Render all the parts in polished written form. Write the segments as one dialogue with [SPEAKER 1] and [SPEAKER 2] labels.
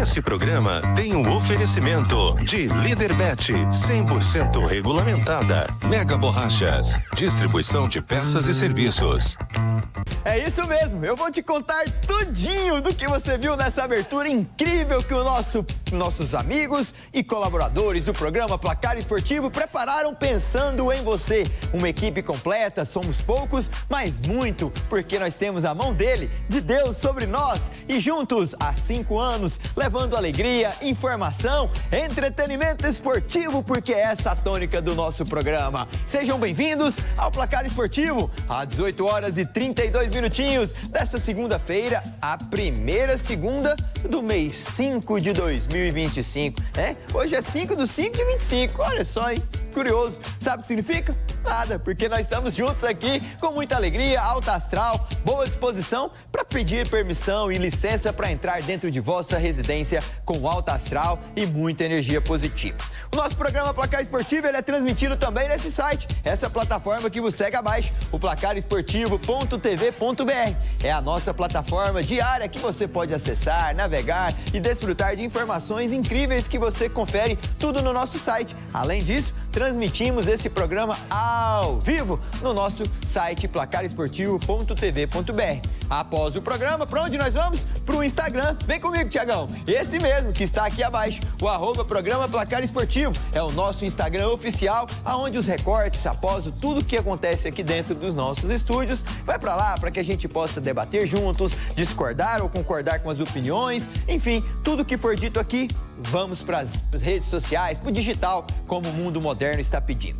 [SPEAKER 1] Este programa tem um oferecimento de Líderbet, 100% regulamentada. Mega Borrachas, distribuição de peças e serviços.
[SPEAKER 2] É isso mesmo, eu vou te contar tudinho do que você viu nessa abertura incrível que nossos amigos e colaboradores do programa Placar Esportivo prepararam pensando em você. Uma equipe completa, somos poucos, mas muito, porque nós temos a mão dele, de Deus sobre nós, e juntos há 5 anos, levando alegria, informação, entretenimento esportivo, porque é essa a tônica do nosso programa. Sejam bem-vindos ao Placar Esportivo, às 18 horas e 32 minutinhos dessa segunda-feira, a primeira segunda do mês 5 de 2025, né? Hoje é 5/5/25, olha só, hein? Curioso. Sabe o que significa? Nada, porque nós estamos juntos aqui com muita alegria, alta astral, boa disposição para pedir permissão e licença para entrar dentro de vossa residência com alta astral e muita energia positiva. O nosso programa Placar Esportivo ele é transmitido também nesse site, essa plataforma que você segue abaixo, o placaresportivo.tv.br. É a nossa plataforma diária que você pode acessar, navegar e desfrutar de informações incríveis que você confere tudo no nosso site. Além disso, transmitimos esse programa ao vivo no nosso site placaresportivo.tv.br. Após o programa, para onde nós vamos? Para o Instagram. Vem comigo, Tiagão. Esse mesmo que está aqui abaixo, o @programa Placar Esportivo. É o nosso Instagram oficial, aonde os recortes, após tudo que acontece aqui dentro dos nossos estúdios, vai para lá para que a gente possa debater juntos, discordar ou concordar com as opiniões, enfim, tudo que for dito aqui, vamos para as redes sociais, para o digital, como o mundo moderno está pedindo.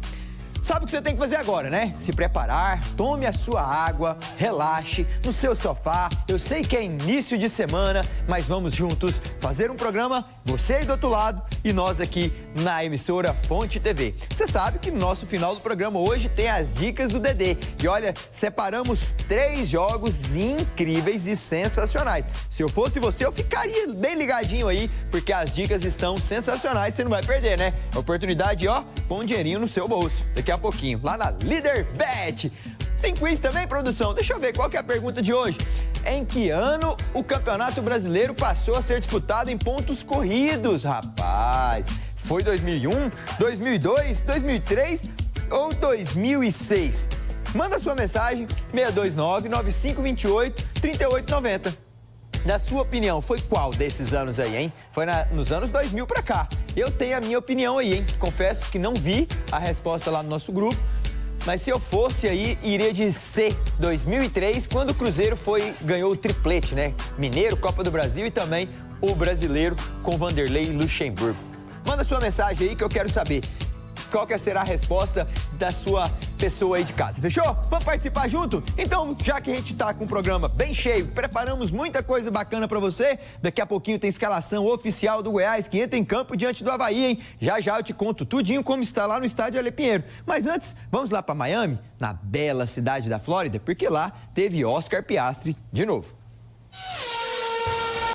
[SPEAKER 2] Sabe o que você tem que fazer agora, né? Se preparar, tome a sua água, relaxe no seu sofá. Eu sei que é início de semana, mas vamos juntos fazer um programa, você aí do outro lado e nós aqui na emissora Fonte TV. Você sabe que no nosso final do programa hoje tem as dicas do Dedê. E olha, separamos 3 jogos incríveis e sensacionais. Se eu fosse você, eu ficaria bem ligadinho aí, porque as dicas estão sensacionais, você não vai perder, né? A oportunidade, ó, põe um dinheirinho no seu bolso. Daqui a pouquinho, lá na Líderbet. Tem quiz também, produção? Deixa eu ver, qual que é a pergunta de hoje? Em que ano o Campeonato Brasileiro passou a ser disputado em pontos corridos, rapaz? Foi 2001, 2002, 2003 ou 2006? Manda sua mensagem, 629-9528-3890. Na sua opinião, foi qual desses anos aí, hein? Foi nos anos 2000 pra cá. Eu tenho a minha opinião aí, hein? Confesso que não vi a resposta lá no nosso grupo, mas se eu fosse aí, iria de C, 2003, quando o Cruzeiro ganhou o triplete, né? Mineiro, Copa do Brasil e também o Brasileiro com Vanderlei Luxemburgo. Manda sua mensagem aí que eu quero saber qual que será a resposta da sua pessoa aí de casa, fechou? Vamos participar junto? Então, já que a gente tá com um programa bem cheio, preparamos muita coisa bacana pra você, daqui a pouquinho tem escalação oficial do Goiás que entra em campo diante do Avaí, hein? Já eu te conto tudinho como está lá no estádio Ale Pinheiro. Mas antes, vamos lá pra Miami, na bela cidade da Flórida, porque lá teve Oscar Piastri de novo.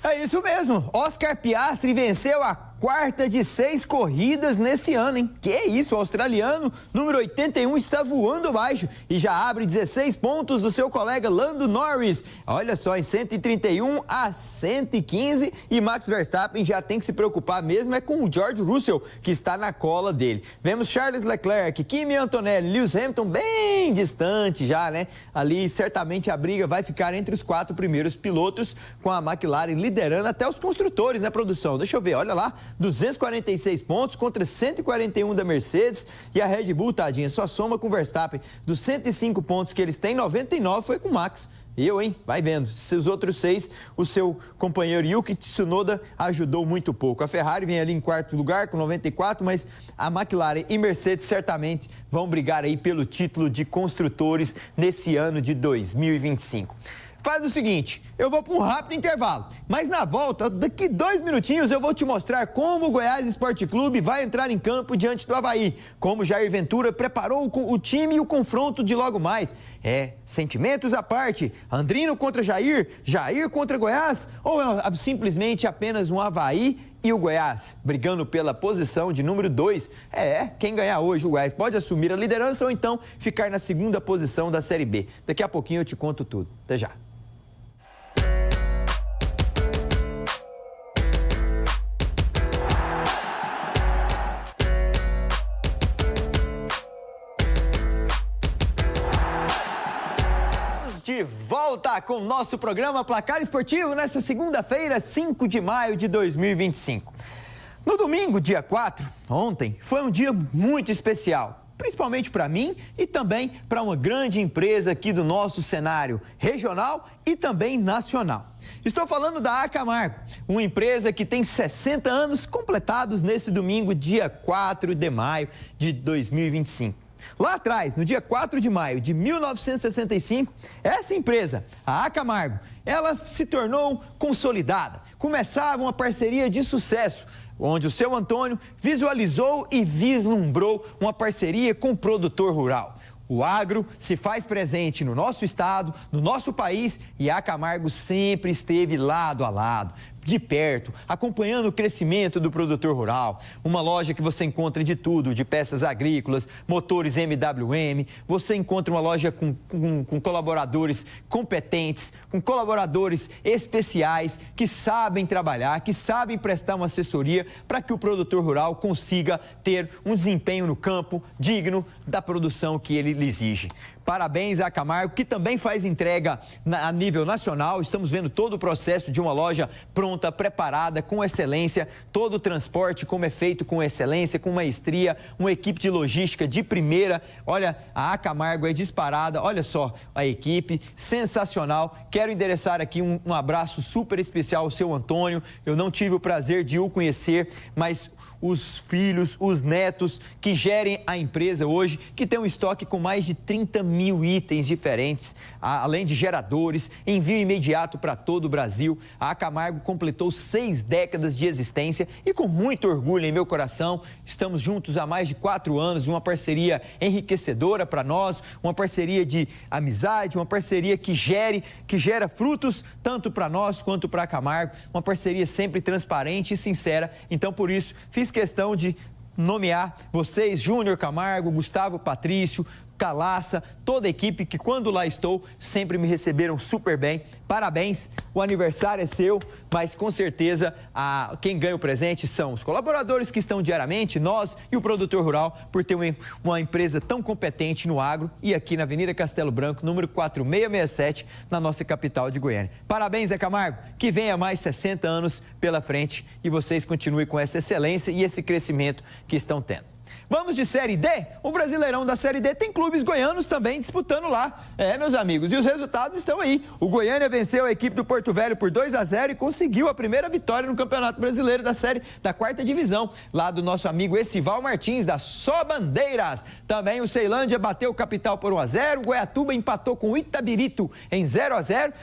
[SPEAKER 2] É isso mesmo, Oscar Piastri venceu a 4ª de 6 corridas nesse ano, hein? Que isso, o australiano, número 81, está voando baixo e já abre 16 pontos do seu colega Lando Norris. Olha só, em 131 a 115 e Max Verstappen já tem que se preocupar mesmo é com o George Russell, que está na cola dele. Vemos Charles Leclerc, Kimi Antonelli, Lewis Hamilton bem distante já, né? Ali certamente a briga vai ficar entre os 4 primeiros pilotos, com a McLaren liderando até os construtores, né, produção? Deixa eu ver, olha lá. 246 pontos contra 141 da Mercedes e a Red Bull, tadinha, só soma com o Verstappen. Dos 105 pontos que eles têm, 99 foi com o Max. Hein? Vai vendo. Os outros 6, o seu companheiro Yuki Tsunoda ajudou muito pouco. A Ferrari vem ali em 4º lugar com 94, mas a McLaren e Mercedes certamente vão brigar aí pelo título de construtores nesse ano de 2025. Faz o seguinte, eu vou para um rápido intervalo, mas na volta, daqui 2 minutinhos, eu vou te mostrar como o Goiás Esporte Clube vai entrar em campo diante do Avaí, como Jair Ventura preparou o time e o confronto de logo mais. Sentimentos à parte, Andrino contra Jair, Jair contra Goiás, ou é simplesmente apenas um Avaí e o Goiás brigando pela posição de número 2? Quem ganhar hoje, o Goiás pode assumir a liderança ou então ficar na 2ª posição da Série B. Daqui a pouquinho eu te conto tudo. Até já. volta com o nosso programa Placar Esportivo nessa segunda-feira, 5 de maio de 2025. No domingo, dia 4, ontem, foi um dia muito especial, principalmente para mim e também para uma grande empresa aqui do nosso cenário regional e também nacional. Estou falando da Acamargo, uma empresa que tem 60 anos completados nesse domingo, dia 4 de maio de 2025. Lá atrás, no dia 4 de maio de 1965, essa empresa, a Acamargo, ela se tornou consolidada. Começava uma parceria de sucesso, onde o seu Antônio visualizou e vislumbrou uma parceria com o produtor rural. O agro se faz presente no nosso estado, no nosso país, e a Acamargo sempre esteve lado a lado, de perto, acompanhando o crescimento do produtor rural. Uma loja que você encontra de tudo, de peças agrícolas, motores MWM. Você encontra uma loja com colaboradores competentes, com colaboradores especiais que sabem trabalhar, que sabem prestar uma assessoria para que o produtor rural consiga ter um desempenho no campo digno da produção que ele lhe exige. Parabéns à Acamargo, que também faz entrega a nível nacional. Estamos vendo todo o processo de uma loja pronta, preparada, com excelência. Todo o transporte como é feito com excelência, com maestria, uma equipe de logística de primeira. Olha, a Acamargo é disparada. Olha só a equipe, sensacional. Quero endereçar aqui um abraço super especial ao seu Antônio. Eu não tive o prazer de o conhecer, mas os filhos, os netos que gerem a empresa hoje, que tem um estoque com mais de 30 mil itens diferentes, além de geradores, envio imediato para todo o Brasil. A Acamargo completou 6 décadas de existência e com muito orgulho em meu coração, estamos juntos há mais de 4 anos, uma parceria enriquecedora para nós, uma parceria de amizade, uma parceria que gera frutos tanto para nós quanto para a Acamargo, uma parceria sempre transparente e sincera. Então, por isso, fiz questão de nomear vocês, Júnior Camargo, Gustavo Patrício, Calaça, toda a equipe que quando lá estou sempre me receberam super bem. Parabéns, o aniversário é seu, mas com certeza quem ganha o presente são os colaboradores que estão diariamente, nós e o produtor rural, por ter uma empresa tão competente no agro e aqui na Avenida Castelo Branco, número 4667, na nossa capital de Goiânia. Parabéns, Zé Camargo, que venha mais 60 anos pela frente e vocês continuem com essa excelência e esse crescimento que estão tendo. Vamos de Série D? O Brasileirão da Série D tem clubes goianos também disputando lá. Meus amigos, e os resultados estão aí. O Goiânia venceu a equipe do Porto Velho por 2-0 e conseguiu a primeira vitória no Campeonato Brasileiro da Série da 4ª Divisão, lá do nosso amigo Essival Martins, da Só Bandeiras. Também o Ceilândia bateu o Capital por 1-0, o Goiatuba empatou com o Itabirito em 0-0.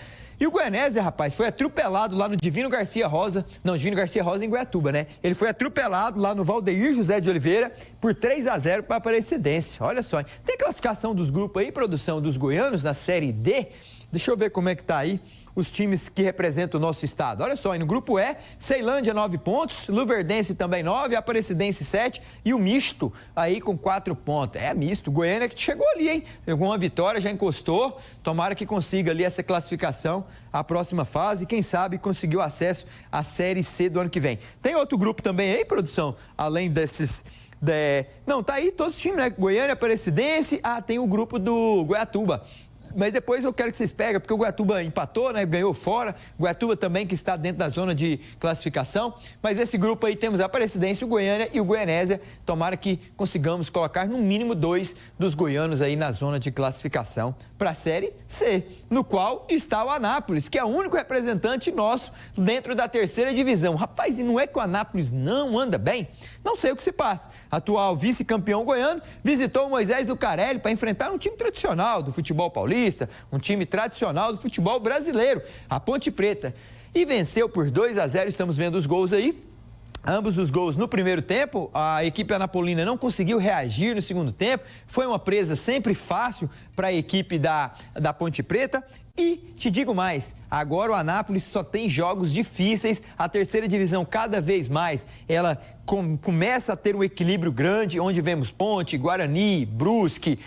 [SPEAKER 2] E o Goianésia, rapaz, foi atropelado lá no Divino Garcia Rosa. Não, Divino Garcia Rosa em Goiatuba, né? Ele foi atropelado lá no Valdeir José de Oliveira por 3-0 para a Aparecidense. Olha só, hein? Tem classificação dos grupos aí, produção dos goianos na Série D? Deixa eu ver como é que tá aí os times que representam o nosso estado. Olha só, aí no grupo E, Ceilândia 9 pontos, Luverdense também 9, Aparecidense 7 e o misto aí com 4 pontos. É misto, Goiânia que chegou ali, hein? Pegou uma vitória, já encostou, tomara que consiga ali essa classificação, a próxima fase, quem sabe conseguiu acesso à Série C do ano que vem. Tem outro grupo também aí, produção, além desses... Não, tá aí todos os times, né? Goiânia, Aparecidense, tem o grupo do Goiatuba. Mas depois eu quero que vocês peguem, porque o Goiatuba empatou, né? Ganhou fora. O Goiatuba também que está dentro da zona de classificação. Mas esse grupo aí temos a Aparecidense, o Goiânia e o Goianésia. Tomara que consigamos colocar no mínimo 2 dos goianos aí na zona de classificação para a Série C, no qual está o Anápolis, que é o único representante nosso dentro da 3ª divisão. Rapaz, e não é que o Anápolis não anda bem? Não sei o que se passa. Atual vice-campeão goiano visitou o Moisés Lucarelli para enfrentar um time tradicional do futebol paulista, um time tradicional do futebol brasileiro, a Ponte Preta. E venceu por 2-0, estamos vendo os gols aí. Ambos os gols no primeiro tempo, a equipe anapolina não conseguiu reagir no segundo tempo, foi uma presa sempre fácil para a equipe da Ponte Preta. E te digo mais, agora o Anápolis só tem jogos difíceis, a 3ª divisão cada vez mais, ela começa a ter um equilíbrio grande, onde vemos Ponte, Guarani, Brusque,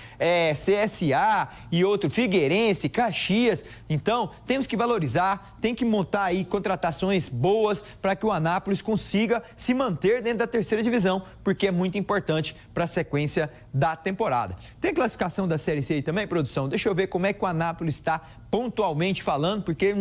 [SPEAKER 2] CSA e outro, Figueirense, Caxias. Então, temos que valorizar, tem que montar aí contratações boas para que o Anápolis consiga se manter dentro da 3ª divisão, porque é muito importante para a sequência da temporada. Tem classificação da Série C aí também, produção? Deixa eu ver como é que o Anápolis está pontualmente falando, porque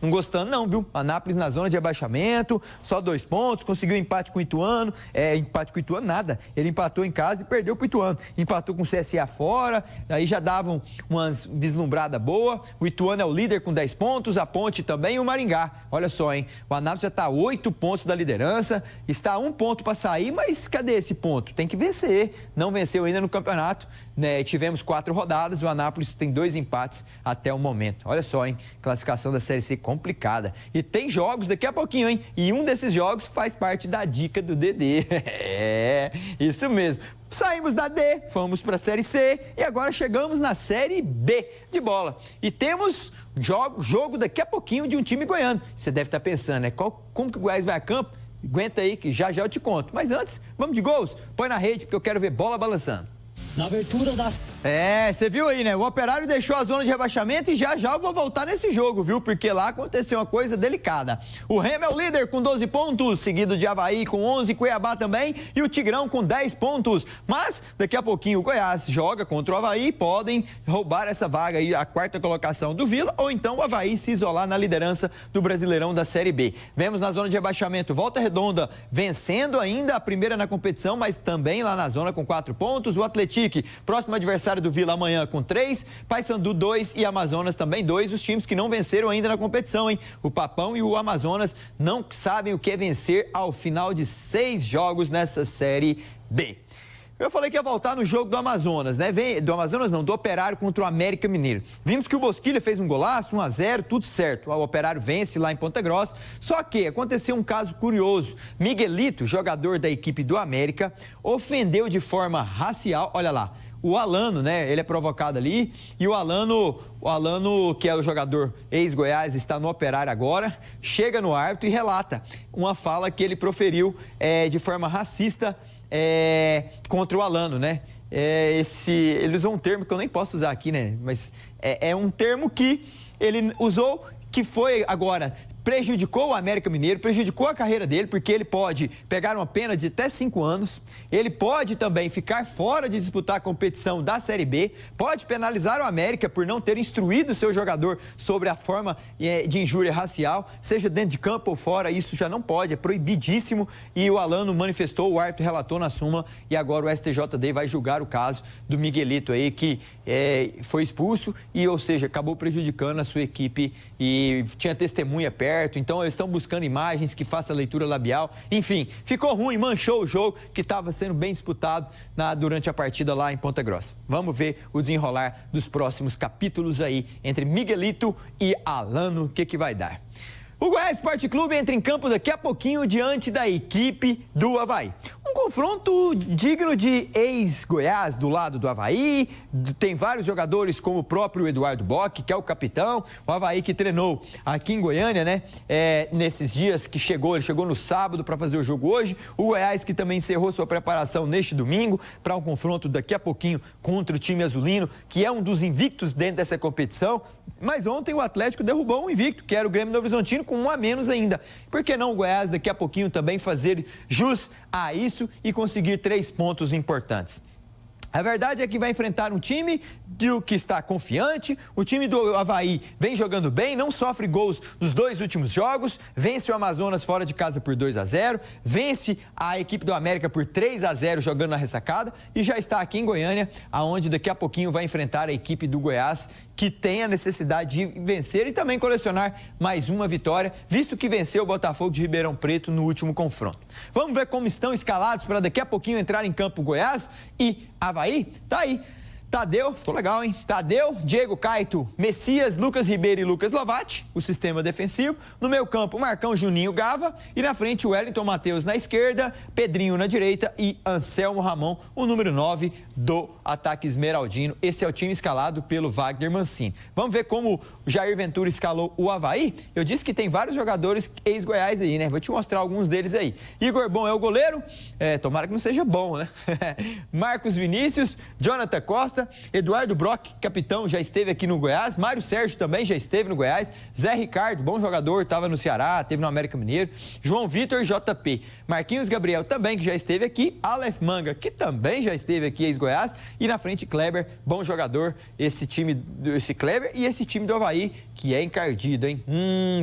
[SPEAKER 2] não gostando não, viu? Anápolis na zona de abaixamento, só 2 pontos, conseguiu empate com o Ituano, empate com o Ituano nada, ele empatou em casa e perdeu pro Ituano, empatou com o CSA fora, aí já davam uma deslumbrada boa, o Ituano é o líder com 10 pontos, a Ponte também e o Maringá, olha só, hein, o Anápolis já tá a 8 pontos da liderança, está a 1 ponto para sair, mas cadê esse ponto? Tem que vencer, não venceu ainda no campeonato, né? Tivemos 4 rodadas, o Anápolis tem 2 empates até o momento. Olha só, hein? Classificação da Série C complicada. E tem jogos daqui a pouquinho, hein? E um desses jogos faz parte da dica do Dedê. É, isso mesmo. Saímos da D, fomos para a Série C e agora chegamos na Série B de bola. E temos jogo daqui a pouquinho de um time goiano. Você deve estar pensando, né? Como que o Goiás vai a campo? Aguenta aí que já eu te conto. Mas antes, vamos de gols? Põe na rede porque eu quero ver bola balançando.
[SPEAKER 3] Na abertura das...
[SPEAKER 2] Você viu aí, né? O Operário deixou a zona de rebaixamento e já eu vou voltar nesse jogo, viu? Porque lá aconteceu uma coisa delicada. O Remo é o líder com 12 pontos, seguido de Avaí com 11, Cuiabá também e o Tigrão com 10 pontos. Mas daqui a pouquinho o Goiás joga contra o Avaí, podem roubar essa vaga aí, a 4ª colocação do Vila, ou então o Avaí se isolar na liderança do Brasileirão da Série B. Vemos na zona de rebaixamento Volta Redonda vencendo ainda a primeira na competição, mas também lá na zona com 4 pontos. O Atlético, próximo adversário do Vila amanhã com 3, Paysandu 2 e Amazonas também 2, os times que não venceram ainda na competição, hein? O Papão e o Amazonas não sabem o que é vencer ao final de 6 jogos nessa Série B. Eu falei que ia voltar no jogo do Amazonas, né? Do Operário contra o América Mineiro. Vimos que o Bosquilha fez um golaço, 1-0, tudo certo. O Operário vence lá em Ponta Grossa. Só que aconteceu um caso curioso. Miguelito, jogador da equipe do América, ofendeu de forma racial, olha lá, o Alano, né? Ele é provocado ali e o Alano, que é o jogador ex-Goiás, está no Operário agora, chega no árbitro e relata uma fala que ele proferiu de forma racista contra o Alano, né? Ele usou um termo que eu nem posso usar aqui, né? Mas é um termo que ele usou que foi agora... prejudicou o América Mineiro, prejudicou a carreira dele, porque ele pode pegar uma pena de até 5 anos, ele pode também ficar fora de disputar a competição da Série B, pode penalizar o América por não ter instruído o seu jogador sobre a forma de injúria racial, seja dentro de campo ou fora, isso já não pode, é proibidíssimo, e o Alano manifestou, o árbitro relatou na súmula, e agora o STJD vai julgar o caso do Miguelito aí, que foi expulso, e ou seja, acabou prejudicando a sua equipe, e tinha testemunha perto, então eles estão buscando imagens que façam a leitura labial, enfim, ficou ruim, manchou o jogo que estava sendo bem disputado durante a partida lá em Ponta Grossa. Vamos ver o desenrolar dos próximos capítulos aí entre Miguelito e Alano, o que vai dar. O Goiás Esporte Clube entra em campo daqui a pouquinho diante da equipe do Avaí. Um confronto digno de ex-Goiás do lado do Avaí. Tem vários jogadores como o próprio Eduardo Bock, que é o capitão. O Avaí que treinou aqui em Goiânia, né? Nesses dias que ele chegou no sábado para fazer o jogo hoje. O Goiás que também encerrou sua preparação neste domingo para um confronto daqui a pouquinho contra o time azulino, que é um dos invictos dentro dessa competição. Mas ontem o Atlético derrubou um invicto, que era o Grêmio Novo Horizontino, com 1 a menos ainda. Por que não o Goiás daqui a pouquinho também fazer jus a isso e conseguir 3 pontos importantes? A verdade é que vai enfrentar um time que está confiante, o time do Avaí vem jogando bem, não sofre gols nos 2 últimos jogos, vence o Amazonas fora de casa por 2-0, vence a equipe do América por 3-0 jogando na ressacada e já está aqui em Goiânia, aonde daqui a pouquinho vai enfrentar a equipe do Goiás, que tem a necessidade de vencer e também colecionar mais uma vitória, visto que venceu o Botafogo de Ribeirão Preto no último confronto. Vamos ver como estão escalados para daqui a pouquinho entrar em campo Goiás e Avaí? Tá aí. Tadeu, ficou legal, hein? Tadeu, Diego Caito, Messias, Lucas Ribeiro e Lucas Lovatti, o sistema defensivo. No meio campo, Marcão, Juninho, Gava. E na frente, Wellington Matheus na esquerda, Pedrinho na direita e Anselmo Ramon, o número 9 do ataque esmeraldino. Esse é o time escalado pelo Wagner Mancini. Vamos ver como o Jair Ventura escalou o Avaí? Eu disse que tem vários jogadores ex-Goiás aí, né? Vou te mostrar alguns deles aí. Igor Bom é o goleiro. Tomara que não seja bom, né? Marcos Vinícius, Jonathan Costa, Eduardo Brock, capitão, já esteve aqui no Goiás. Mário Sérgio também já esteve no Goiás. Zé Ricardo, bom jogador, estava no Ceará, esteve no América Mineiro. João Vitor, JP. Marquinhos Gabriel também, que já esteve aqui. Aleph Manga, que também já esteve aqui, ex-Goiás. Goiás. E na frente, Kleber, bom jogador, esse Kleber e esse time do Avaí, que é encardido, hein?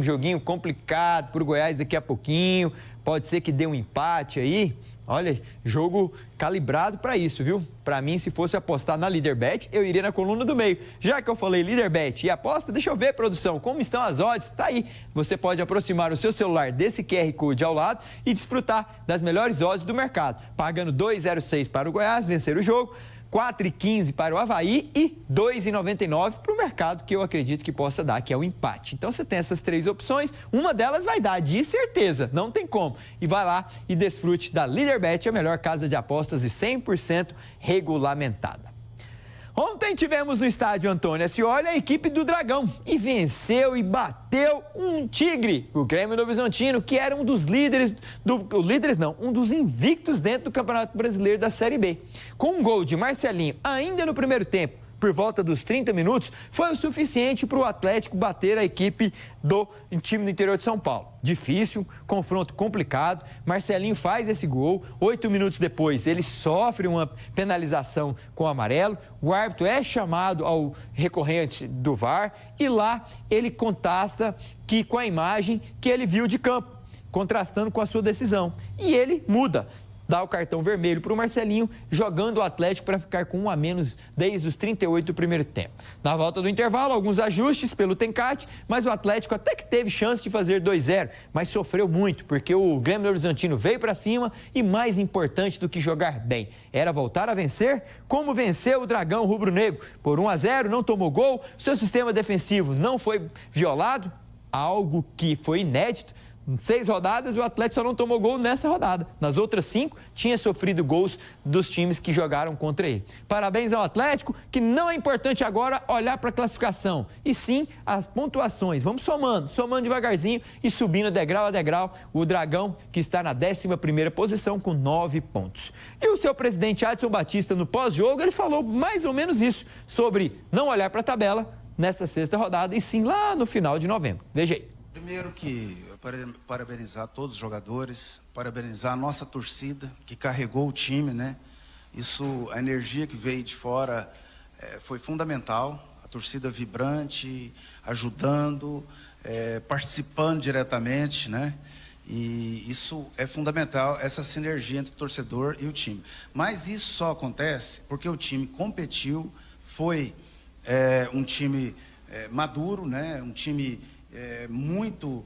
[SPEAKER 2] Joguinho complicado pro Goiás daqui a pouquinho. Pode ser que dê um empate aí. Olha, jogo calibrado para isso, viu? Para mim, se fosse apostar na Leaderbet, eu iria na coluna do meio. Já que eu falei Leaderbet e aposta, deixa eu ver, produção, como estão as odds? Tá aí. Você pode aproximar o seu celular desse QR Code ao lado e desfrutar das melhores odds do mercado. Pagando 2,06 para o Goiás vencer o jogo, 4,15 para o Avaí e 2,99 para o mercado, que eu acredito que possa dar, que é o empate. Então você tem essas 3 opções, uma delas vai dar, de certeza, não tem como. E vai lá e desfrute da Leaderbet, a melhor casa de apostas e 100% regulamentada. Ontem tivemos no estádio Antônio Ascioli a equipe do Dragão e venceu e bateu um Tigre, o Grêmio Novo Horizontino, que era um dos líderes, um dos invictos dentro do Campeonato Brasileiro da Série B. Com um gol de Marcelinho ainda no primeiro tempo, por volta dos 30 minutos, foi o suficiente para o Atlético bater a equipe do time do interior de São Paulo. Difícil, confronto complicado, Marcelinho faz esse gol, 8 minutos depois ele sofre uma penalização com o amarelo, o árbitro é chamado ao recorrente do VAR e lá ele contesta com a imagem que ele viu de campo, contrastando com a sua decisão, e ele muda. Dá o cartão vermelho para o Marcelinho, jogando o Atlético para ficar com 1 a menos desde os 38 do primeiro tempo. Na volta do intervalo, alguns ajustes pelo Tencate, mas o Atlético até que teve chance de fazer 2-0, mas sofreu muito, porque o Grêmio Horizontino veio para cima e, mais importante do que jogar bem, era voltar a vencer, como venceu o Dragão Rubro-Negro. Por 1-0, não tomou gol, seu sistema defensivo não foi violado, algo que foi inédito. Em 6 rodadas, o Atlético só não tomou gol nessa rodada. Nas outras 5, tinha sofrido gols dos times que jogaram contra ele. Parabéns ao Atlético, que não é importante agora olhar para a classificação, e sim as pontuações. Vamos somando devagarzinho e subindo degrau a degrau. O Dragão, que está na 11ª posição com 9 pontos. E o seu presidente Adson Batista, no pós-jogo, ele falou mais ou menos isso, sobre não olhar para a tabela nessa 6ª rodada, e sim lá no final de novembro. Veja aí.
[SPEAKER 3] Primeiro que parabenizar todos os jogadores, parabenizar a nossa torcida que carregou o time, né? Isso, a energia que veio de fora foi fundamental, a torcida vibrante, ajudando, participando diretamente, né? E isso é fundamental, essa sinergia entre o torcedor e o time. Mas isso só acontece porque o time competiu, foi um time maduro, né? Um time muito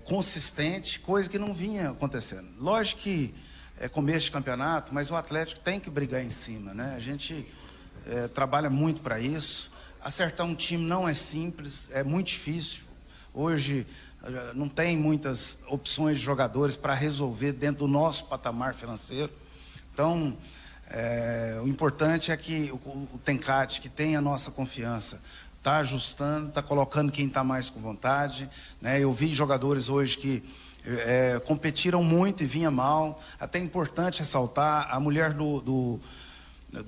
[SPEAKER 3] consistente, coisa que não vinha acontecendo. Lógico que é começo de campeonato, mas o Atlético tem que brigar em cima, né? A gente trabalha muito para isso. Acertar um time não é simples, é muito difícil. Hoje não tem muitas opções de jogadores para resolver dentro do nosso patamar financeiro. Então, o importante é que o Tencate, que tem a nossa confiança, está ajustando, está colocando quem está mais com vontade, né? Eu vi jogadores hoje que competiram muito e vinha mal. Até é importante ressaltar, a mulher do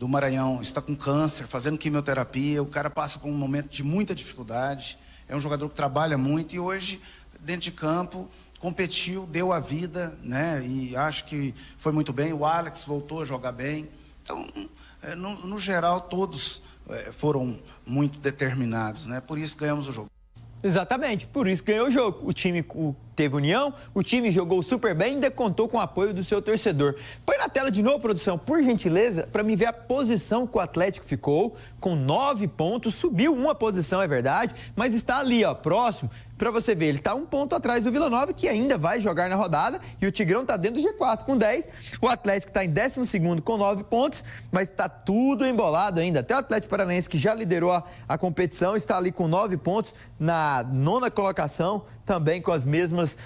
[SPEAKER 3] Maranhão está com câncer, fazendo quimioterapia, o cara passa por um momento de muita dificuldade, é um jogador que trabalha muito e hoje, dentro de campo, competiu, deu a vida, né? E acho que foi muito bem, o Alex voltou a jogar bem. Então, no geral, todos foram muito determinados, né? Por isso ganhamos o jogo.
[SPEAKER 2] Exatamente, por isso ganhou o jogo. O time teve união, o time jogou super bem e ainda contou com o apoio do seu torcedor. Põe na tela de novo, produção, por gentileza, para me ver a posição que o Atlético ficou, com 9 pontos, subiu uma posição, é verdade, mas está ali, ó, próximo. Para você ver, ele está 1 ponto atrás do Vila Nova, que ainda vai jogar na rodada, e o Tigrão está dentro do G4 com 10. O Atlético está em 12º com 9 pontos, mas está tudo embolado ainda. Até o Atlético Paranaense, que já liderou a competição, está ali com 9 pontos na 9ª colocação, também com os mesmos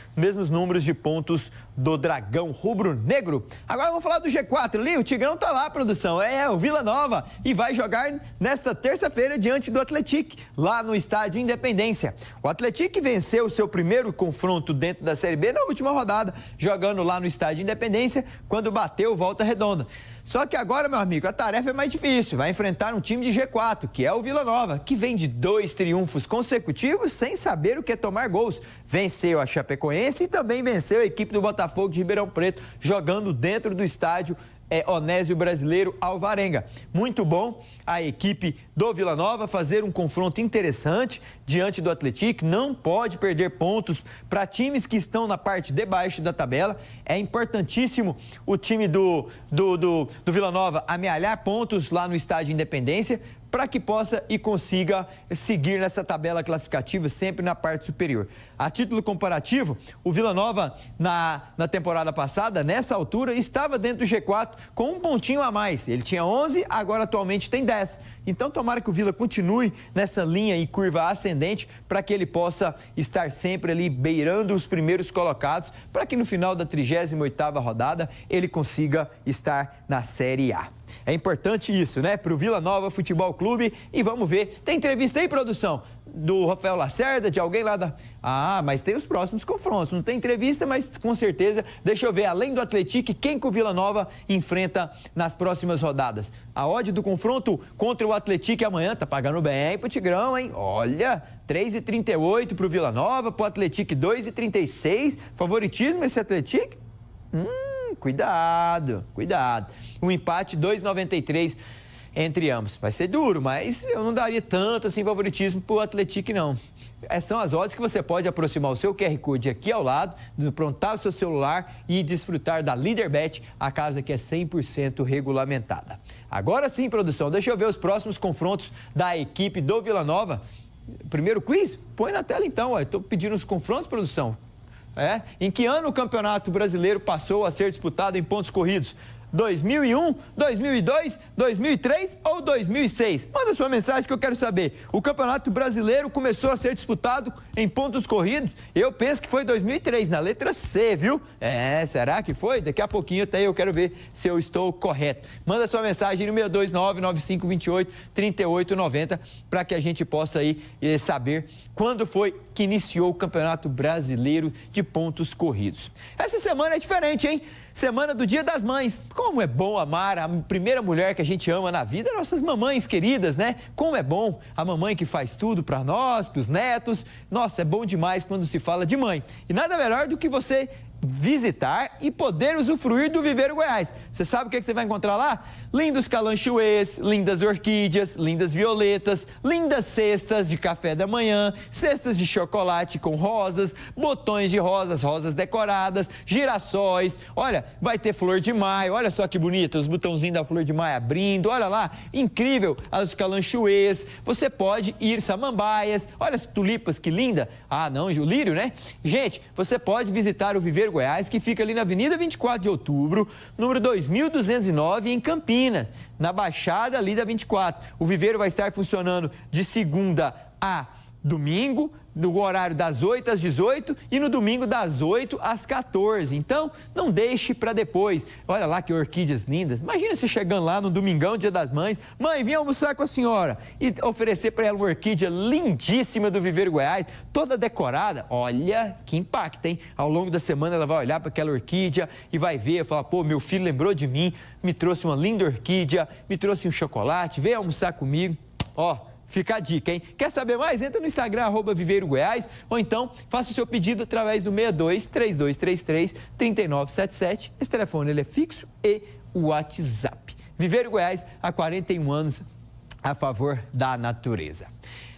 [SPEAKER 2] números de pontos do Dragão Rubro-Negro. Agora vamos falar do G4 ali, o Tigrão está lá, produção, o Vila Nova, e vai jogar nesta terça-feira diante do Atlético, lá no Estádio Independência. O Atlético venceu o seu primeiro confronto dentro da Série B na última rodada, jogando lá no Estádio Independência, quando bateu Volta Redonda. Só que agora, meu amigo, a tarefa é mais difícil. Vai enfrentar um time de G4, que é o Vila Nova, que vem de 2 triunfos consecutivos sem saber o que é tomar gols. Venceu a Chapecoense Chapecoense e também venceu a equipe do Botafogo de Ribeirão Preto, jogando dentro do estádio Onésio Brasileiro Alvarenga. Muito bom a equipe do Vila Nova fazer um confronto interessante diante do Atlético. Não pode perder pontos para times que estão na parte de baixo da tabela. É importantíssimo o time do Vila Nova amealhar pontos lá no estádio Independência, para que possa e consiga seguir nessa tabela classificativa sempre na parte superior. A título comparativo, o Vila Nova na temporada passada, nessa altura, estava dentro do G4 com um pontinho a mais. Ele tinha 11, agora atualmente tem 10. Então tomara que o Vila continue nessa linha e curva ascendente para que ele possa estar sempre ali beirando os primeiros colocados, para que no final da 38ª rodada ele consiga estar na Série A. É importante isso, né? Para o Vila Nova Futebol Clube. E vamos ver. Tem entrevista aí, produção? Do Rafael Lacerda, de alguém lá da... Ah, mas tem os próximos confrontos. Não tem entrevista, mas com certeza. Deixa eu ver, além do Atlético, quem que o Vila Nova enfrenta nas próximas rodadas. A odd do confronto contra o Atlético amanhã tá pagando bem pro Tigrão, hein? Olha, 3,38 pro Vila Nova, pro Atlético 2,36. Favoritismo esse Atlético? Cuidado. Um empate 2,93 entre ambos. Vai ser duro, mas eu não daria tanto assim favoritismo pro Atlético, não. Essas são as odds que você pode aproximar o seu QR Code aqui ao lado, aprontar o seu celular e desfrutar da Leaderbet, a casa que é 100% regulamentada. Agora sim, produção, deixa eu ver os próximos confrontos da equipe do Vila Nova. Primeiro quiz? Põe na tela então, estou pedindo os confrontos, produção. Em que ano o Campeonato Brasileiro passou a ser disputado em pontos corridos? 2001, 2002, 2003 ou 2006? Manda sua mensagem que eu quero saber. O Campeonato Brasileiro começou a ser disputado em pontos corridos? Eu penso que foi 2003, na letra C, viu? Será que foi? Daqui a pouquinho até eu quero ver se eu estou correto. Manda sua mensagem no 629-9528-3890 para que a gente possa aí saber quando foi que iniciou o Campeonato Brasileiro de pontos corridos. Essa semana é diferente, hein? Semana do Dia das Mães. Como é bom amar a primeira mulher que a gente ama na vida, nossas mamães queridas, né? Como é bom a mamãe que faz tudo para nós, para os netos. Nossa, é bom demais quando se fala de mãe. E nada melhor do que você visitar e poder usufruir do Viveiro Goiás. Você sabe o que você vai encontrar lá? Lindos calanchoês, lindas orquídeas, lindas violetas, lindas cestas de café da manhã, cestas de chocolate com rosas, botões de rosas, rosas decoradas, girassóis. Olha, vai ter flor de maio, olha só que bonita, os botãozinhos da flor de maio abrindo, olha lá, incrível, as calanchoês. Você pode ir samambaias, olha as tulipas, que linda. Ah, não, o lírio, né? Gente, você pode visitar o Viveiro Goiás, que fica ali na Avenida 24 de Outubro, número 2209, em Campinas, na Baixada ali da 24. O viveiro vai estar funcionando de segunda a domingo, do horário das 8 às 18 e no domingo das 8 às 14. Então, não deixe para depois. Olha lá que orquídeas lindas. Imagina você chegando lá no domingão, Dia das Mães. Mãe, vim almoçar com a senhora. E oferecer para ela uma orquídea lindíssima do Viveiro Goiás, toda decorada. Olha, que impacto, hein? Ao longo da semana ela vai olhar para aquela orquídea e vai ver, falar, pô, meu filho lembrou de mim, me trouxe uma linda orquídea, me trouxe um chocolate, veio almoçar comigo. Fica a dica, hein? Quer saber mais? Entra no Instagram, @ViveiroGoiás, ou então faça o seu pedido através do 62-3233-3977. Esse telefone ele é fixo e o WhatsApp. Viveiro Goiás, há 41 anos, a favor da natureza.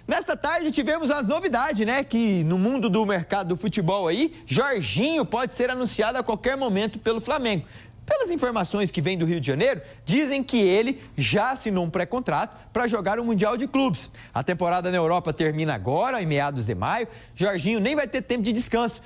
[SPEAKER 2] Nesta tarde tivemos as novidades, né? Que no mundo do mercado do futebol aí, Jorginho pode ser anunciado a qualquer momento pelo Flamengo. Pelas informações que vêm do Rio de Janeiro, dizem que ele já assinou um pré-contrato para jogar o Mundial de Clubes. A temporada na Europa termina agora, em meados de maio. Jorginho nem vai ter tempo de descanso.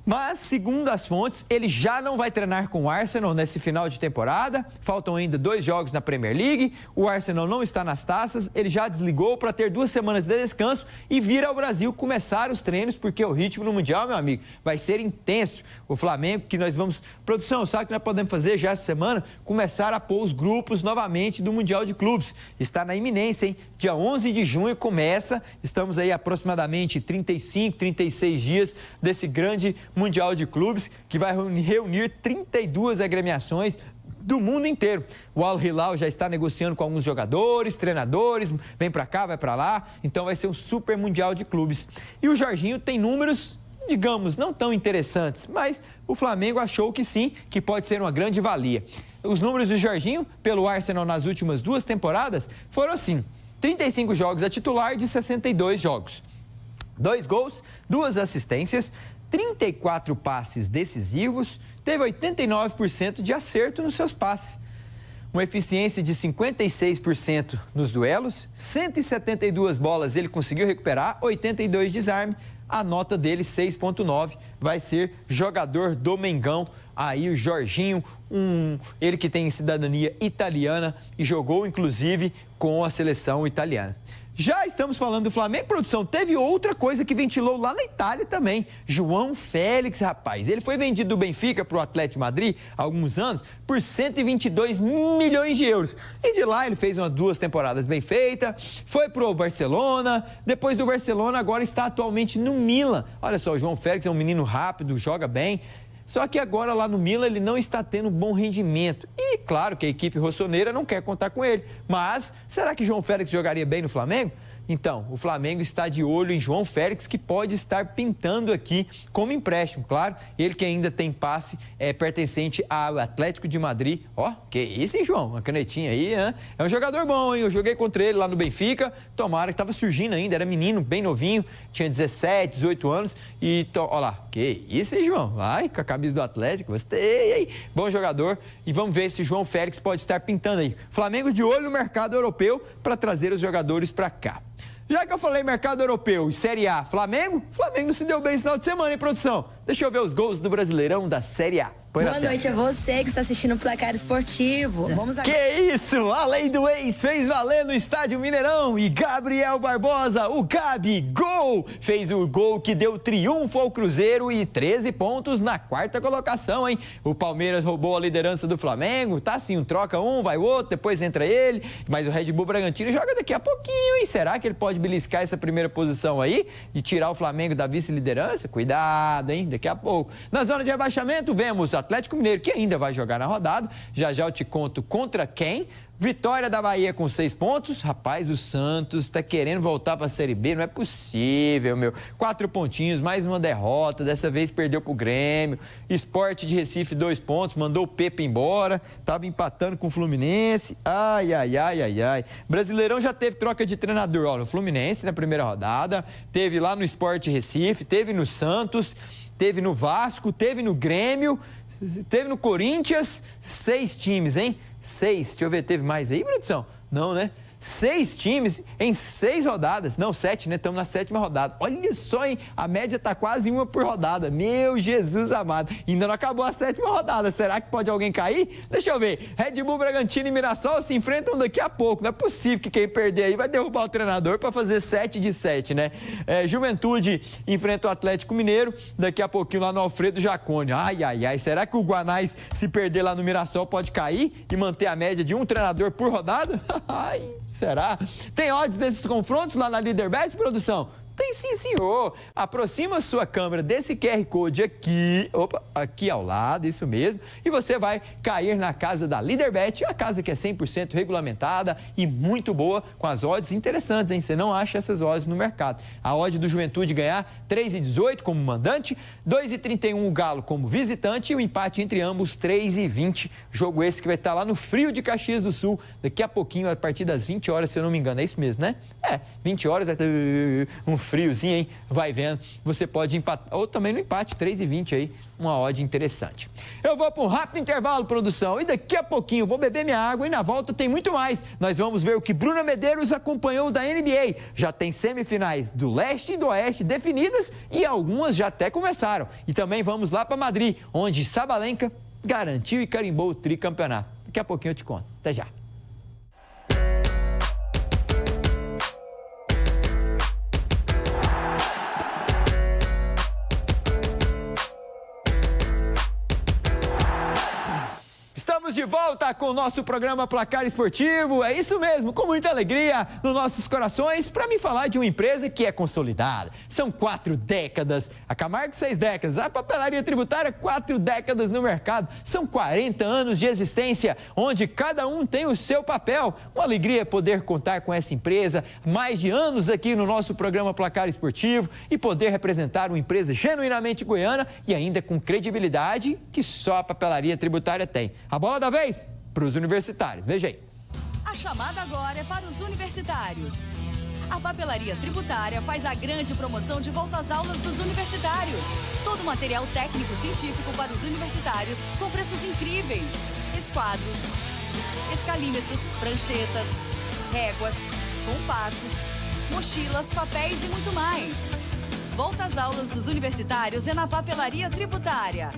[SPEAKER 2] Mas, segundo as fontes, ele já não vai treinar com o Arsenal nesse final de temporada. Faltam ainda 2 jogos na Premier League. O Arsenal não está nas taças. Ele já desligou para ter 2 semanas de descanso e vir ao Brasil começar os treinos, porque o ritmo no Mundial, meu amigo, vai ser intenso. O Flamengo, que nós vamos... Produção, sabe o que nós podemos fazer já essa semana? Começar a pôr os grupos novamente do Mundial de Clubes. Está na iminência, hein? Dia 11 de junho começa. Estamos aí aproximadamente 35, 36 dias desse grande Mundial de Clubes, que vai reunir 32 agremiações do mundo inteiro. O Al Hilal já está negociando com alguns jogadores, treinadores, vem para cá, vai para lá, então vai ser um super Mundial de Clubes. E o Jorginho tem números digamos, não tão interessantes, mas o Flamengo achou que sim, que pode ser uma grande valia. Os números do Jorginho pelo Arsenal nas últimas 2 temporadas foram assim: 35 jogos a titular de 62 jogos. 2 gols, 2 assistências, 34 passes decisivos, teve 89% de acerto nos seus passes. Uma eficiência de 56% nos duelos, 172 bolas ele conseguiu recuperar, 82 desarme. A nota dele, 6,9, vai ser jogador do Mengão. Aí o Jorginho, ele que tem cidadania italiana e jogou, inclusive, com a seleção italiana. Já estamos falando do Flamengo, produção. Teve outra coisa que ventilou lá na Itália também. João Félix, rapaz. Ele foi vendido do Benfica para o Atlético de Madrid há alguns anos por 122 milhões de euros. E de lá ele fez 2 temporadas bem feitas, foi para o Barcelona. Depois do Barcelona, agora está atualmente no Milan. Olha só, o João Félix é um menino rápido, joga bem. Só que agora lá no Milan ele não está tendo bom rendimento. E claro que a equipe rossoneira não quer contar com ele. Mas será que João Félix jogaria bem no Flamengo? Então, o Flamengo está de olho em João Félix, que pode estar pintando aqui como empréstimo, claro. Ele que ainda tem passe pertencente ao Atlético de Madrid. Ó, que isso, hein, João? Uma canetinha aí, hein? É um jogador bom, hein? Eu joguei contra ele lá no Benfica. Tomara que estava surgindo ainda, era menino, bem novinho, tinha 17, 18 anos. E, ó lá, que isso, hein, João? Ai, com a camisa do Atlético, gostei, hein? Bom jogador. E vamos ver se João Félix pode estar pintando aí. Flamengo de olho no mercado europeu para trazer os jogadores para cá. Já que eu falei mercado europeu e Série A, Flamengo não se deu bem esse final de semana, hein, produção? Deixa eu ver os gols do Brasileirão da Série A.
[SPEAKER 4] Boa noite a você que está assistindo o Placar Esportivo. Vamos agora.
[SPEAKER 2] Que isso! A lei do ex fez valer no Estádio Mineirão e Gabriel Barbosa, o Gabi, gol! Fez o gol que deu triunfo ao Cruzeiro e 13 pontos na 4ª colocação, hein? O Palmeiras roubou a liderança do Flamengo, tá assim, troca um, vai o outro, depois entra ele, mas o Red Bull Bragantino joga daqui a pouquinho, hein? Será que ele pode beliscar essa primeira posição aí e tirar o Flamengo da vice-liderança? Cuidado, hein? Daqui a pouco. Na zona de rebaixamento, vemos Atlético Mineiro, que ainda vai jogar na rodada. Já eu te conto contra quem. Vitória da Bahia com 6 pontos. Rapaz, o Santos tá querendo voltar para a Série B. Não é possível, meu. 4 pontinhos, mais uma derrota. Dessa vez perdeu pro Grêmio. Sport de Recife, 2 pontos. Mandou o Pepe embora. Tava empatando com o Fluminense. Ai, ai, ai, ai, ai. Brasileirão já teve troca de treinador. Olha, o Fluminense na primeira rodada. Teve lá no Sport Recife. Teve no Santos. Teve no Vasco. Teve no Grêmio. Teve no Corinthians, 6 times, hein? 6. Deixa eu ver, teve mais aí, produção? Não, né? 6 times em 6 rodadas. Não, 7, né? Estamos na 7ª rodada. Olha só, hein? A média tá quase 1 por rodada. Meu Jesus amado. Ainda não acabou a 7ª rodada. Será que pode alguém cair? Deixa eu ver. Red Bull, Bragantino e Mirassol se enfrentam daqui a pouco. Não é possível que quem perder aí vai derrubar o treinador para fazer 7 de 7, né? Juventude enfrenta o Atlético Mineiro. Daqui a pouquinho lá no Alfredo Jaconi. Ai, ai, ai. Será que o Guanais, se perder lá no Mirassol, pode cair e manter a média de um treinador por rodada? Ai... Será? Tem odds desses confrontos lá na Leaderbet, produção? Tem sim, senhor. Aproxima a sua câmera desse QR Code aqui, aqui ao lado, isso mesmo, e você vai cair na casa da Leaderbet, a casa que é 100% regulamentada e muito boa, com as odds interessantes, hein? Você não acha essas odds no mercado. A odd do Juventude ganhar 3,18 como mandante, 2,31 o Galo como visitante e o empate entre ambos 3,20. Jogo esse que vai estar lá no frio de Caxias do Sul, daqui a pouquinho, a partir das 20 horas, se eu não me engano. É isso mesmo, né? 20 horas vai ter um friozinho, hein? Vai vendo. Você pode empatar, ou também no empate, 3,20 aí, uma odd interessante. Eu vou para um rápido intervalo, produção, e daqui a pouquinho vou beber minha água e na volta tem muito mais. Nós vamos ver o que Bruna Medeiros acompanhou da NBA. Já tem semifinais do leste e do oeste definidas e algumas já até começaram. E também vamos lá para Madrid, onde Sabalenka garantiu e carimbou o tricampeonato. Daqui a pouquinho eu te conto. Até já. Estamos de volta com o nosso programa Placar Esportivo. É isso mesmo, com muita alegria nos nossos corações, para me falar de uma empresa que é consolidada. São 4 décadas, a Camargo 6 décadas, a Papelaria Tributária 4 décadas no mercado. São 40 anos de existência, onde cada um tem o seu papel. Uma alegria poder contar com essa empresa, mais de anos aqui no nosso programa Placar Esportivo e poder representar uma empresa genuinamente goiana e ainda com credibilidade que só a Papelaria Tributária tem. A bola da vez para os universitários. Veja aí.
[SPEAKER 5] A chamada agora é para os universitários. A Papelaria Tributária faz a grande promoção de volta às aulas dos universitários. Todo o material técnico-científico para os universitários com preços incríveis. Esquadros, escalímetros, pranchetas, réguas, compassos, mochilas, papéis e muito mais. Volta às aulas dos universitários é na Papelaria Tributária.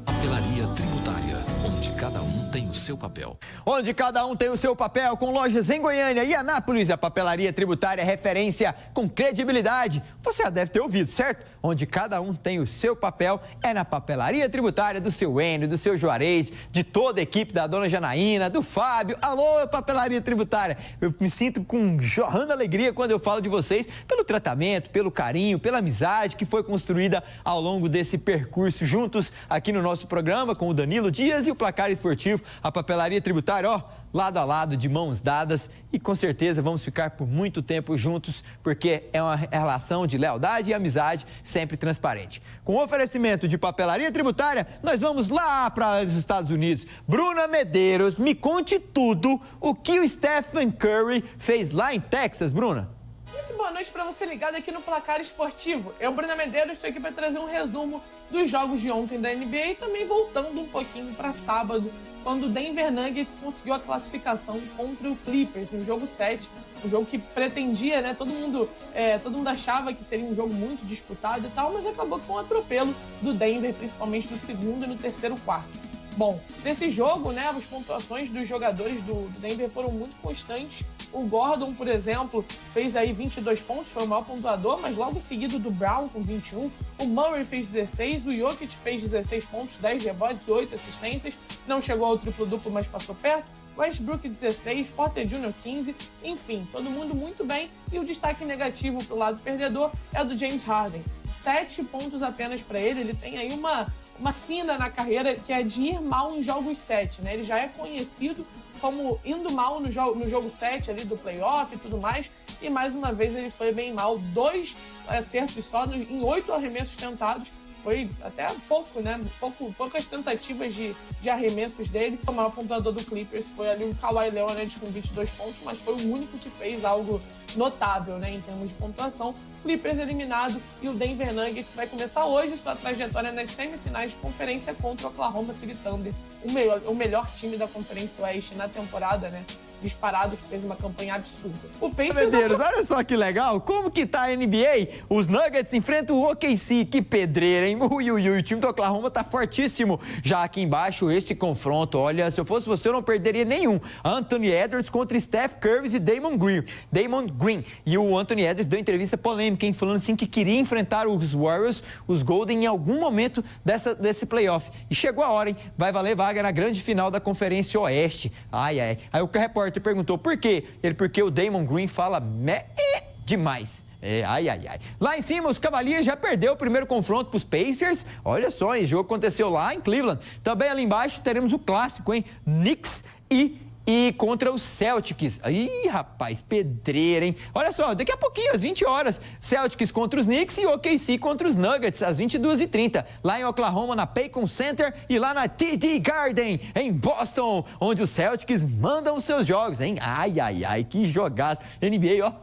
[SPEAKER 1] Papelaria Tributária, onde cada um tem o seu papel.
[SPEAKER 2] Onde cada um tem o seu papel, com lojas em Goiânia e Anápolis, a Papelaria Tributária é referência com credibilidade. Você já deve ter ouvido, certo? Onde cada um tem o seu papel é na Papelaria Tributária do seu Enio, do seu Juarez, de toda a equipe da dona Janaína, do Fábio. Alô, Papelaria Tributária! Eu me sinto com jorrando alegria quando eu falo de vocês pelo tratamento, pelo carinho, pela amizade que foi construída ao longo desse percurso juntos aqui no nosso programa com o Danilo Dias e o Placar Esportivo, a Papelaria Tributária, ó, lado a lado, de mãos dadas, e com certeza vamos ficar por muito tempo juntos, porque é uma relação de lealdade e amizade sempre transparente. Com o oferecimento de Papelaria Tributária, nós vamos lá para os Estados Unidos. Bruna Medeiros, me conte tudo o que o Stephen Curry fez lá em Texas, Bruna.
[SPEAKER 6] Muito boa noite para você ligado aqui no Placar Esportivo. Eu, Bruna Medeiros, estou aqui para trazer um resumo dos jogos de ontem da NBA e também voltando um pouquinho para sábado, quando o Denver Nuggets conseguiu a classificação contra o Clippers no jogo 7, um jogo que pretendia, né, todo mundo achava que seria um jogo muito disputado e tal, mas acabou que foi um atropelo do Denver, principalmente no segundo e no terceiro quarto. Bom, nesse jogo, né, as pontuações dos jogadores do Denver foram muito constantes. O Gordon, por exemplo, fez aí 22 pontos, foi o maior pontuador, mas logo seguido do Brown com 21. O Murray fez 16, o Jokic fez 16 pontos, 10 rebotes, 8 assistências. Não chegou ao triplo-duplo, mas passou perto. Westbrook 16, Porter Jr. 15, enfim, todo mundo muito bem. E o destaque negativo pro lado perdedor é do James Harden. 7 pontos apenas para ele, ele tem aí uma sina na carreira que é de ir mal em jogos 7, né? Ele já é conhecido como indo mal no jogo 7 ali do playoff e tudo mais, e mais uma vez ele foi bem mal, 2 acertos só em 8 arremessos tentados. Foi até pouco, né? Poucas tentativas de arremessos dele. O maior pontuador do Clippers foi ali o Kawhi Leonard com 22 pontos, mas foi o único que fez algo notável, né, em termos de pontuação. Clippers eliminado e o Denver Nuggets vai começar hoje sua trajetória nas semifinais de conferência contra o Oklahoma City Thunder, o melhor time da Conferência Oeste na temporada, né? Disparado, que fez uma campanha absurda. O Pacers...
[SPEAKER 2] Medeiros, olha só que legal, como que tá a NBA? Os Nuggets enfrentam o OKC, que pedreira, hein? O time do Oklahoma tá fortíssimo. Já aqui embaixo, esse confronto, olha, se eu fosse você, eu não perderia nenhum. Anthony Edwards contra Steph Curry e Damon Green. E o Anthony Edwards deu entrevista polêmica, hein? Falando assim que queria enfrentar os Warriors, os Golden, em algum momento desse playoff. E chegou a hora, hein? Vai valer vaga na grande final da Conferência Oeste. Ai. Aí o repórter perguntou por quê? Porque o Damon Green fala demais. Ai. Lá em cima, os Cavaliers já perdeu o primeiro confronto para os Pacers. Olha só, esse jogo aconteceu lá em Cleveland. Também ali embaixo teremos o clássico, hein? Knicks e contra os Celtics. Ih, rapaz, pedreira, hein? Olha só, daqui a pouquinho, às 20 horas, Celtics contra os Knicks e OKC contra os Nuggets, às 22h30. Lá em Oklahoma, na Paycon Center e lá na TD Garden, em Boston, onde os Celtics mandam seus jogos, hein? Ai, que jogaço. NBA, ó,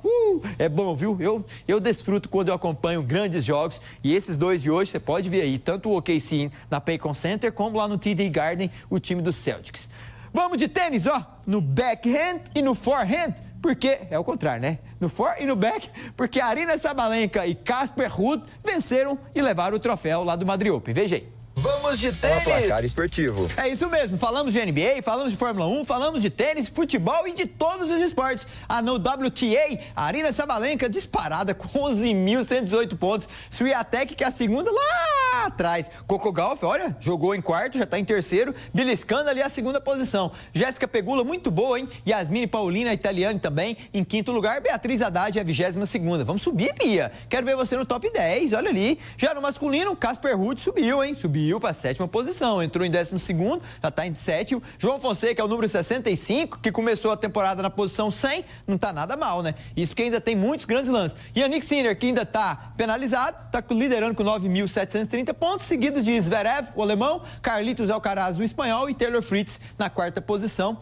[SPEAKER 2] é bom, viu? Eu desfruto quando eu acompanho grandes jogos e esses dois de hoje, você pode ver aí, tanto o OKC na Paycon Center como lá no TD Garden, o time dos Celtics. Vamos de tênis, ó, no backhand e no forehand, porque é o contrário, né? No for e no back, porque a Aryna Sabalenka e Casper Ruud venceram e levaram o troféu lá do Madrid Open. Veja aí.
[SPEAKER 7] Vamos de tênis! Placar Esportivo.
[SPEAKER 2] É isso mesmo, falamos de NBA, falamos de Fórmula 1, falamos de tênis, futebol e de todos os esportes. No WTA, a Aryna Sabalenka disparada com 11.118 pontos. Swiatek, que é a segunda lá lá atrás. Coco Gauff, olha, jogou em quarto, já tá em terceiro, beliscando ali a segunda posição. Jéssica Pegula, muito boa, hein? Yasmine Paulina, italiana também, em quinto lugar. Beatriz Haddad, a 22ª. Vamos subir, Bia. Quero ver você no top 10, olha ali. Já no masculino, Casper Ruud subiu, hein? Subiu para a 7ª posição. Entrou em 12º, já tá em 7º. João Fonseca é o número 65, que começou a temporada na posição 100. Não tá nada mal, né? Isso que ainda tem muitos grandes lances. Yannick Sinner, que ainda tá penalizado, tá liderando com 9.730 pontos, seguido de Zverev, o alemão, Carlitos Alcaraz, o espanhol, e Taylor Fritz na 4ª posição.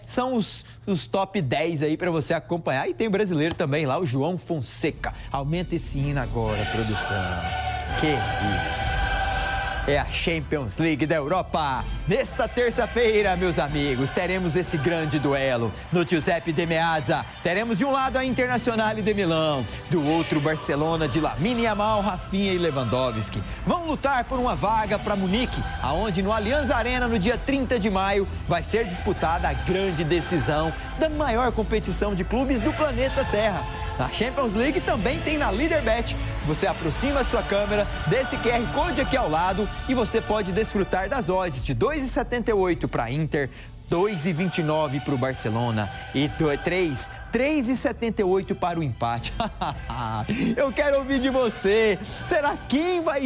[SPEAKER 2] São os top 10 aí para você acompanhar. E tem o brasileiro também lá, o João Fonseca. Aumenta esse hino agora, produção. Que isso! É a Champions League da Europa. Nesta terça-feira, meus amigos, teremos esse grande duelo. No Giuseppe de Meazza, teremos de um lado a Internazionale de Milão, do outro Barcelona de Lamine Yamal, Rafinha e Lewandowski. Vão lutar por uma vaga para Munique, aonde no Allianz Arena, no dia 30 de maio, vai ser disputada a grande decisão da maior competição de clubes do planeta Terra. Na Champions League também tem na Leaderbet. Você aproxima a sua câmera desse QR Code aqui ao lado e você pode desfrutar das odds de 2,78 para Inter, 2,29 para o Barcelona e 3,78 para o empate. Eu quero ouvir de você. Será quem vai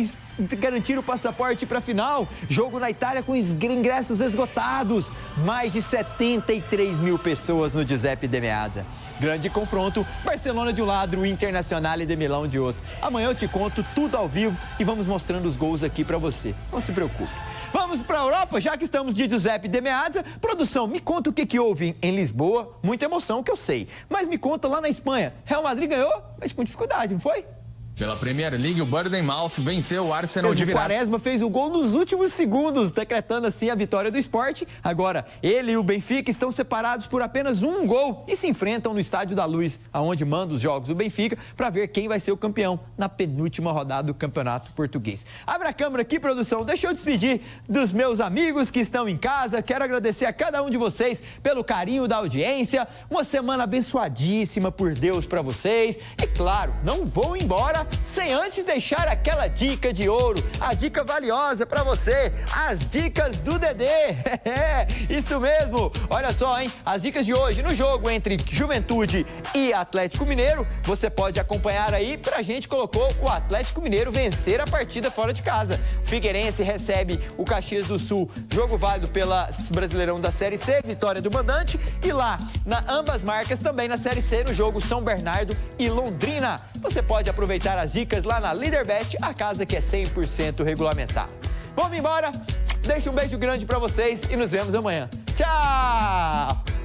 [SPEAKER 2] garantir o passaporte para a final? Jogo na Itália com ingressos esgotados. Mais de 73 mil pessoas no Giuseppe de Meazza. Grande confronto, Barcelona de um lado, o Internazionale de Milão de outro. Amanhã eu te conto tudo ao vivo e vamos mostrando os gols aqui para você. Não se preocupe. Vamos para a Europa, já que estamos de Giuseppe de Meazza. Produção, me conta o que houve em Lisboa. Muita emoção, que eu sei. Mas me conta lá na Espanha. Real Madrid ganhou, mas com dificuldade, não foi?
[SPEAKER 8] Pela Premier League, o Bournemouth venceu o Arsenal de virada.
[SPEAKER 2] O Quaresma fez o gol nos últimos segundos, decretando assim a vitória do Sport. Agora, ele e o Benfica estão separados por apenas um gol e se enfrentam no Estádio da Luz, aonde manda os jogos o Benfica, para ver quem vai ser o campeão na penúltima rodada do Campeonato Português. Abre a câmera aqui, produção. Deixa eu despedir dos meus amigos que estão em casa. Quero agradecer a cada um de vocês pelo carinho da audiência. Uma semana abençoadíssima por Deus para vocês. E claro, não vou embora sem antes deixar aquela dica de ouro, a dica valiosa para você, as dicas do Dedê. Isso mesmo. Olha só, hein? As dicas de hoje no jogo entre Juventude e Atlético Mineiro, você pode acompanhar aí. Pra gente colocou o Atlético Mineiro vencer a partida fora de casa. O Figueirense recebe o Caxias do Sul, jogo válido pela Brasileirão da Série C, vitória do mandante. E lá, na ambas marcas, também na Série C, no jogo São Bernardo e Londrina. Você pode aproveitar as dicas lá na Leaderbet, a casa que é 100% regulamentar. Vamos embora, deixa um beijo grande pra vocês e nos vemos amanhã. Tchau!